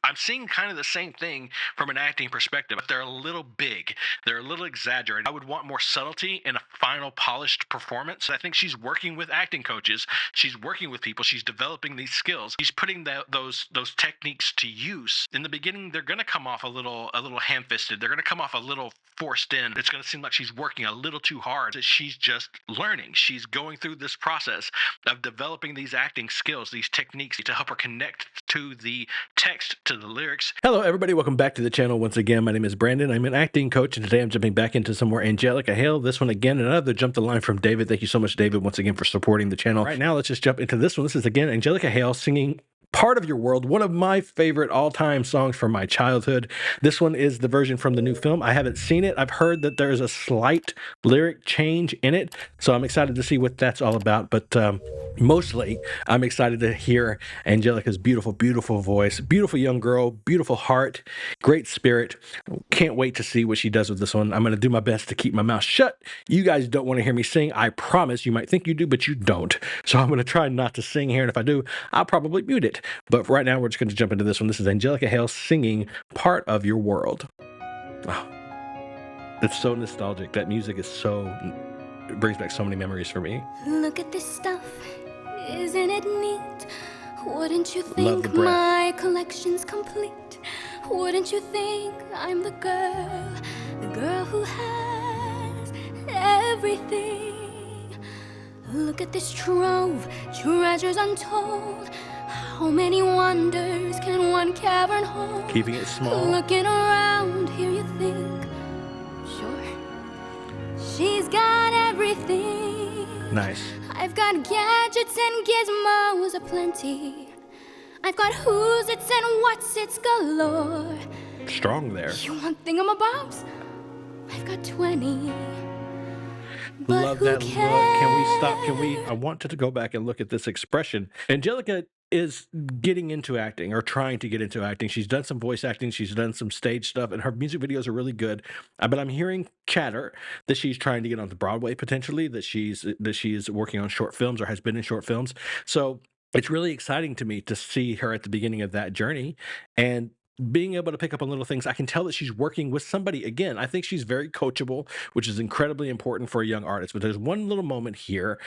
I'm seeing kind of the same thing from an acting perspective. They're a little big, they're a little exaggerated. I would want more subtlety in a final polished performance. I think she's working with acting coaches, she's working with people, she's developing these skills, she's putting those techniques to use. In the beginning, they're going to come off a little ham-fisted. They're going to come off a little forced in. It's going to seem like she's working a little too hard. She's just learning. She's going through this process of developing these acting skills, these techniques to help her connect to the text, to the lyrics. Hello, everybody. Welcome back to the channel. Once again, my name is Brandon. I'm an acting coach, and today I'm jumping back into some more Angelica Hale. This one again, another jump the line from David. Thank you so much, David, once again for supporting the channel. Right now, let's just jump into this one. This is again Angelica Hale singing Part of Your World, one of my favorite all-time songs from my childhood. This one is the version from the new film. I haven't seen it. I've heard that there's a slight lyric change in it, so I'm excited to see what that's all about. But mostly, I'm excited to hear Angelica's beautiful, beautiful voice, beautiful young girl, beautiful heart, great spirit. Can't wait to see what she does with this one. I'm going to do my best to keep my mouth shut. You guys don't want to hear me sing. I promise. You might think you do, but you don't. So I'm going to try not to sing here, and if I do, I'll probably mute it. But right now, we're just going to jump into this one. This is Angelica Hale singing Part of Your World. Oh, it's so nostalgic. That music is so, it brings back so many memories for me. Look at this stuff, isn't it neat? Wouldn't you think my collection's complete? Wouldn't you think I'm the girl who has everything? Look at this trove, treasures untold. How many wonders can one cavern hold? Keeping it small. Looking around here, you think, sure, she's got everything. Nice. I've got gadgets and gizmos aplenty. I've got who's its and what's its galore. Strong there. You want thingamabobs? I've got 20. But love who that cares? look. Can we stop? I wanted to go back and look at this expression. Angelica is getting into acting, or trying to get into acting. She's done some voice acting, she's done some stage stuff, and her music videos are really good. But I'm hearing chatter that she's trying to get onto Broadway potentially, that she's working on short films or has been in short films. So it's really exciting to me to see her at the beginning of that journey and being able to pick up on little things. I can tell that she's working with somebody. Again, I think she's very coachable, which is incredibly important for a young artist. But there's one little moment here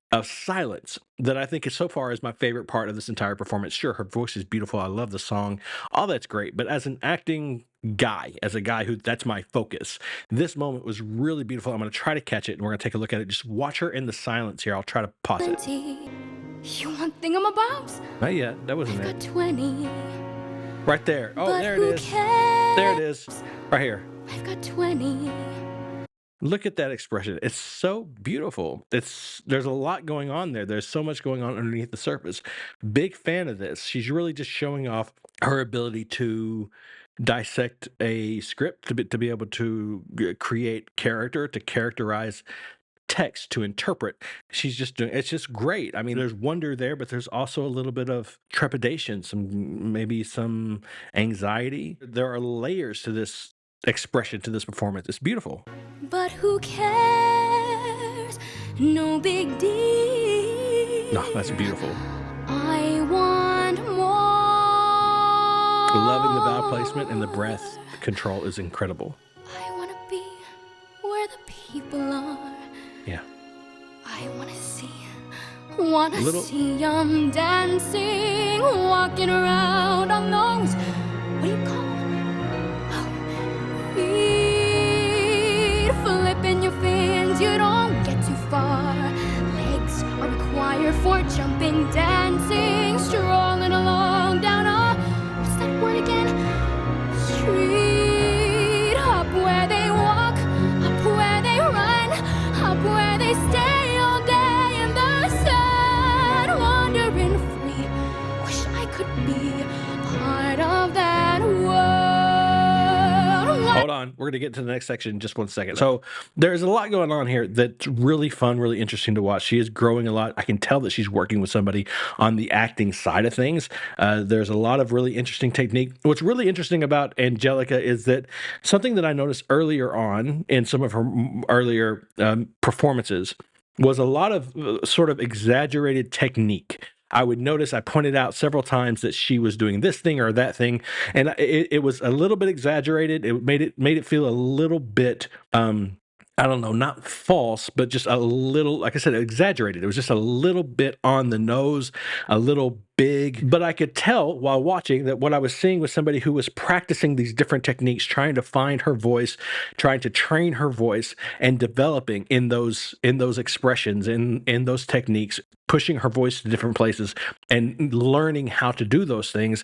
of silence that I think is so far is my favorite part of this entire performance. Sure, her voice is beautiful. I love the song. All that's great. But as an acting guy, as a guy who that's my focus, this moment was really beautiful. I'm going to try to catch it, and we're going to take a look at it. Just watch her in the silence here. I'll try to pause it. You want thingamabobs? Not yet. That wasn't I've it. got 20. Right there. Oh, But there who it is. There it is. Right here. I've got 20. Look at that expression. It's so beautiful. There's a lot going on there. There's so much going on underneath the surface. Big fan of this. She's really just showing off her ability to dissect a script, to be able to create character, to characterize text, to interpret. She's just doing, it's just great. I mean, there's wonder there, but there's also a little bit of trepidation, maybe some anxiety. There are layers to this expression, to this performance. It's beautiful. But who cares? No big deal. No, that's beautiful. I want more. Loving the vowel placement and the breath control is incredible. I want to be where the people are. Yeah. I want to see them dancing, walking around on those, what do you call them? Oh, feet, flipping your fins, you don't get too far. Legs are required for jumping, dancing, strolling along down what's that word again? Street, up where they walk, up where they run, up where they stay all day in the sun, wandering free. Wish I could be part of that world. Hold on, we're gonna get to the next section in just 1 second. So there's a lot going on here that's really fun, really interesting to watch. She is growing a lot. I can tell that she's working with somebody on the acting side of things. There's a lot of really interesting technique. What's really interesting about Angelica is that something that I noticed earlier on in some of her earlier performances was a lot of sort of exaggerated technique. I would notice I pointed out several times that she was doing this thing or that thing, and it was a little bit exaggerated. It made it feel a little bit I don't know, not false, but just a little, like I said, exaggerated. It was just a little bit on the nose, a little big. But I could tell while watching that what I was seeing was somebody who was practicing these different techniques, trying to find her voice, trying to train her voice, and developing in those expressions, in those techniques, pushing her voice to different places and learning how to do those things.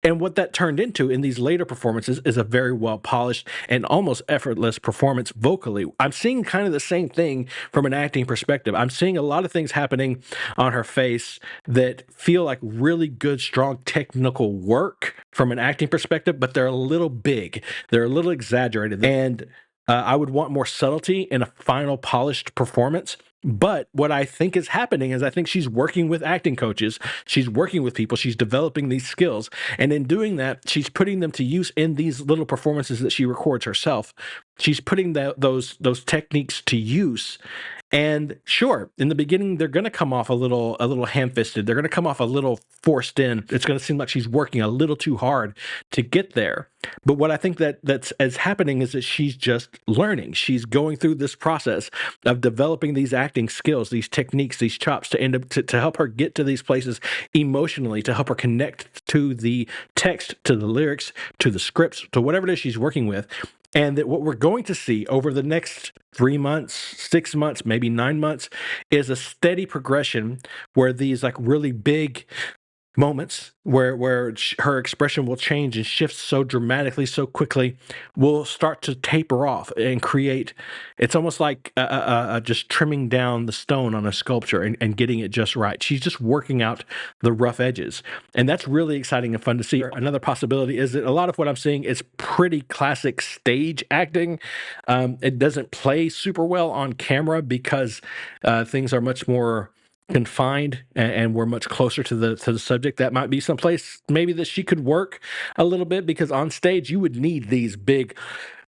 And what that turned into in these later performances is a very well polished and almost effortless performance vocally. I'm seeing kind of the same thing from an acting perspective. I'm seeing a lot of things happening on her face that feel like really good, strong technical work from an acting perspective, but they're a little big. They're a little exaggerated. And I would want more subtlety in a final polished performance. But what I think is happening is I think she's working with acting coaches. She's working with people. She's developing these skills. And in doing that, she's putting them to use in these little performances that she records herself. She's putting those techniques to use. And sure, in the beginning, they're going to come off a little ham-fisted. They're going to come off a little forced in. It's going to seem like she's working a little too hard to get there. But what I think that's happening is that she's just learning. She's going through this process of developing these acting skills, these techniques, these chops to end up to help her get to these places emotionally, to help her connect to the text, to the lyrics, to the scripts, to whatever it is she's working with. And that what we're going to see over the next 3 months, 6 months, maybe 9 months is a steady progression where these like really big moments where her expression will change and shift so dramatically, so quickly, will start to taper off and create. It's almost like just trimming down the stone on a sculpture and getting it just right. She's just working out the rough edges, and that's really exciting and fun to see. Another possibility is that a lot of what I'm seeing is pretty classic stage acting. It doesn't play super well on camera because things are much more confined and we're much closer to the subject. That might be someplace maybe that she could work a little bit, because on stage you would need these big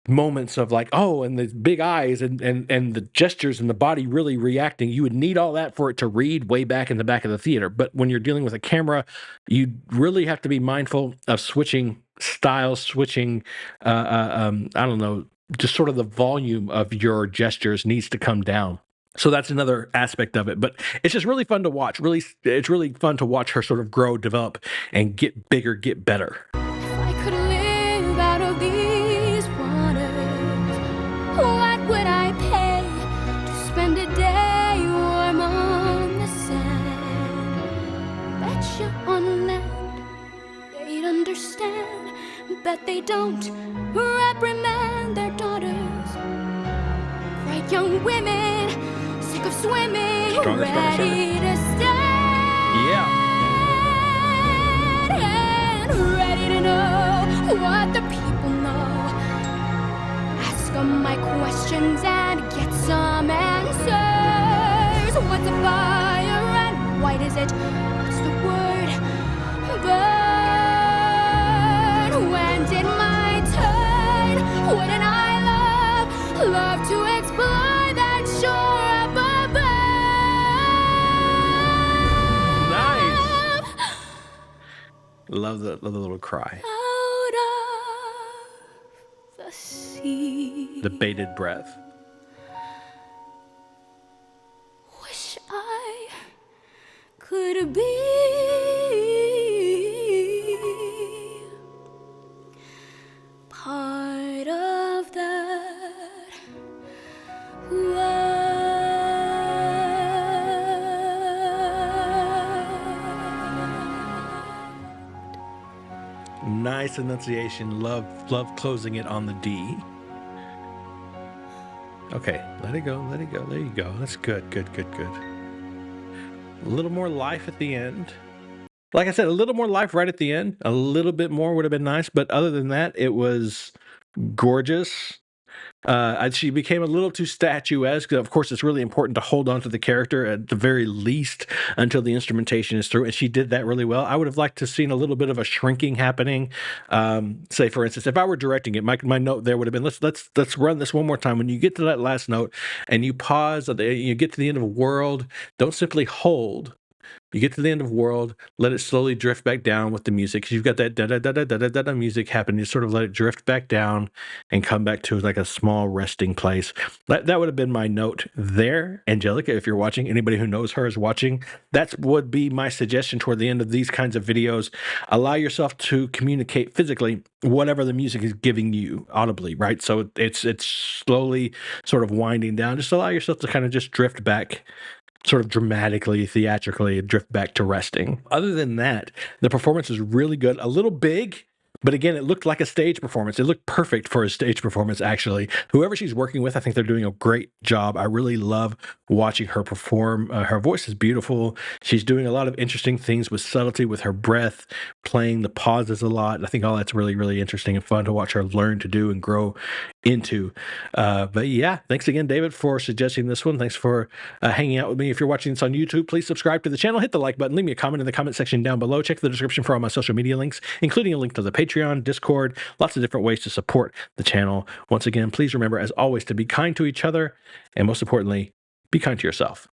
moments of like, oh, and the big eyes and the gestures and the body really reacting. You would need all that for it to read way back in the back of the theater. But when you're dealing with a camera, you really have to be mindful of switching styles, switching I don't know, just sort of the volume of your gestures needs to come down. So that's another aspect of it, but it's just really fun to watch. It's really fun to watch her sort of grow, develop, and get bigger, get better. If I could live out of these waters, what would I pay to spend a day warm on the sand? Bet you on land they'd understand, bet they don't reprimand their daughters. Bright young women, sick of swimming, Strongest ready to stand. Yeah. And ready to know what the people know. Ask them my questions and get some answers. What's a fire and white is it? What's the word? Burn. When did my turn? Wouldn't I love to explore that shore up above? Nice. Love the little cry. Out of the sea. The bated breath. Wish I could be part of that world. Nice enunciation. Love closing it on the D. Okay, let it go. There you go. That's good. A little more life at the end. Like I said, a little more life right at the end. A little bit more would have been nice, but other than that, it was gorgeous. She became a little too statuesque. Of course, it's really important to hold on to the character at the very least until the instrumentation is through, and she did that really well. I would have liked to have seen a little bit of a shrinking happening. Say, for instance, if I were directing it, my note there would have been, let's run this one more time. When you get to that last note and you pause, you get to the end of a world, don't simply hold. You get to the end of world, let it slowly drift back down with the music. 'Cause you've got that da da da da da da da da music happening. You sort of let it drift back down and come back to like a small resting place. That would have been my note there, Angelica. If you're watching, anybody who knows her is watching. That would be my suggestion toward the end of these kinds of videos. Allow yourself to communicate physically whatever the music is giving you audibly, right? So it's slowly sort of winding down. Just allow yourself to kind of just drift back, sort of dramatically, theatrically, drift back to resting. Other than that, the performance is really good. A little big, but again, it looked like a stage performance. It looked perfect for a stage performance, actually. Whoever she's working with, I think they're doing a great job. I really love watching her perform. Her voice is beautiful. She's doing a lot of interesting things with subtlety, with her breath, playing the pauses a lot. I think all that's really, really interesting and fun to watch her learn to do and grow into. But yeah, thanks again, David, for suggesting this one. Thanks for hanging out with me. If you're watching this on YouTube, please subscribe to the channel, hit the like button, leave me a comment in the comment section down below. Check the description for all my social media links, including a link to the Patreon, Discord, lots of different ways to support the channel. Once again, please remember, as always, to be kind to each other, and most importantly, be kind to yourself.